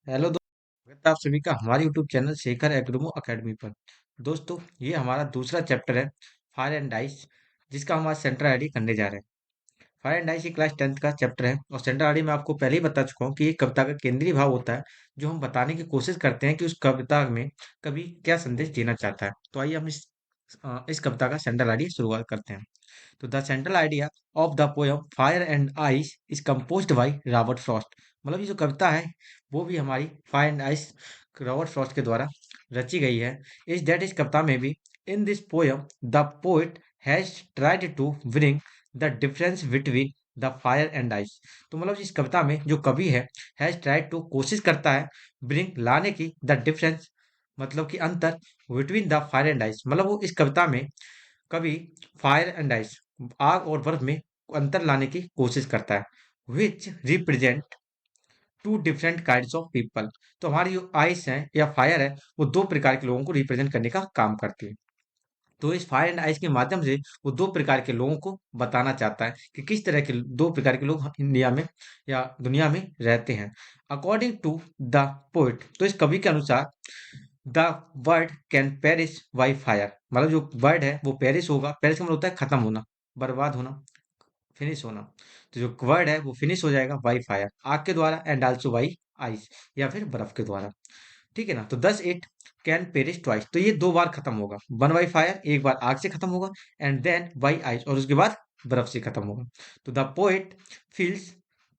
Hello दोस्तों, स्वागत है आप सभी का हमारे यूट्यूब चैनल शेखर एग्रोमो एकेडमी पर। दोस्तों, ये हमारा दूसरा चैप्टर है फायर एंड आइस, जिसका हम आज सेंट्रल आईडी करने जा रहे हैं। फायर एंड आइस ये क्लास 10th का चैप्टर है और सेंट्रल आईडी में आपको पहले ही बता चुका हूँ कि ये कविता का केंद्रीय भाव होता है, जो हम बताने की कोशिश करते हैं कि उस कविता में कवि क्या संदेश देना चाहता है। तो आइए हम इस कविता का सेंट्रल आईडी शुरुआत करते हैं। तो the central idea of the poem fire and ice is composed by Robert Frost. मतलब ये जो कविता है वो भी हमारी fire and ice Robert Frost के द्वारा रची गई है। इस दैट इस कविता में भी in this poem the poet has tried to bring the difference between the fire and ice. तो मतलब इस कविता में जो कवि है हैज ट्राइड टू कोशिश करता है ब्रिंग लाने की द डिफरेंस, मतलब कि अंतर between the fire and ice. मतलब वो इस कविता में कभी फायर एंड आइस आग और बर्फ में अंतर लाने की कोशिश करता है, which represent two different kinds of people. तो हमारी जो आइस है या फायर है वो दो प्रकार के लोगों को रिप्रेजेंट करने का काम करती है। तो इस फायर एंड आइस के माध्यम से वो दो प्रकार के लोगों को बताना चाहता है कि किस तरह के दो प्रकार के लोग इंडिया में या दुनिया में रहते हैं। अकॉर्डिंग टू द पोइट, तो इस कवि के अनुसार the word can perish by fire. मतलब जो वर्ड है वो पेरिश होगा। पेरिश का मतलब होता है खत्म होना, बर्बाद होना, फिनिश होना। तो जो वर्ड है वो फिनिश हो जाएगा बाई फायर, आग के द्वारा, एंड आल्सो बाई आइस, या फिर बर्फ के द्वारा। ठीक है ना। तो thus it can perish twice, तो ये दो बार खत्म होगा। वन बाई फायर, एक बार आग से खत्म होगा, एंड देन बाई आइस, और उसके बाद बर्फ से खत्म होगा। तो द पोएट फील्स,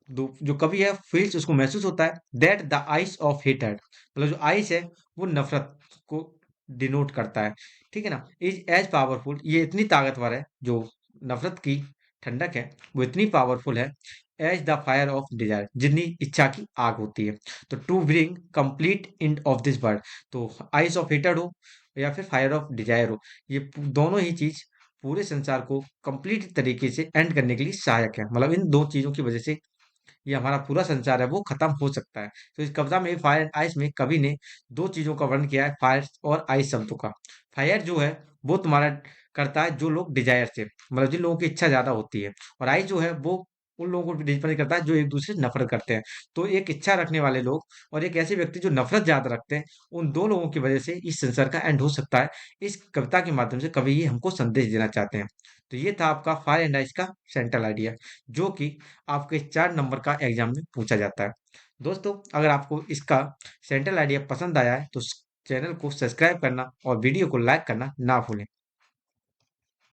जो कवि है फील्स, उसको महसूस होता है that the ice of hated, मतलब जो आइस है वो नफरत को डिनोट करता है। ठीक है ना। इज एज पावरफुल, ये इतनी ताकतवर है, जो नफरत की ठंडक है वो इतनी पावरफुल है, as the fire of desire, जितनी इच्छा की आग होती है। तो to bring complete end of this world, तो आइस ऑफ हेटेड हो या फिर फायर ऑफ डिजायर हो, ये दोनों ही चीज पूरे संसार को कंप्लीट तरीके से एंड करने के लिए सहायक है। मतलब इन दो चीजों की वजह से ये हमारा पूरा संसार है वो खत्म हो सकता है। तो इस कविता में फायर एंड आइस में कवि ने दो चीजों का वर्णन किया है, फायर और आइस शब्दों का। फायर जो है वो तुम्हारा करता है जो लोग डिजायर से, मतलब जिन लोगों की इच्छा ज्यादा होती है, और आइस जो है वो उन लोगों को डिपेंड करता है जो एक दूसरे से नफरत करते हैं। तो एक इच्छा रखने वाले लोग और एक ऐसे व्यक्ति जो नफरत ज्यादा रखते हैं, उन दो लोगों की वजह से इस संसार का एंड हो सकता है। इस कविता के माध्यम से कवि ये हमको संदेश देना चाहते हैं। तो ये था आपका फायर एंड आइस का सेंट्रल आइडिया, जो कि आपके 4 नंबर का एग्जाम में पूछा जाता है। दोस्तों, अगर आपको इसका सेंट्रल आइडिया पसंद आया है तो चैनल को सब्सक्राइब करना और वीडियो को लाइक करना ना भूलें।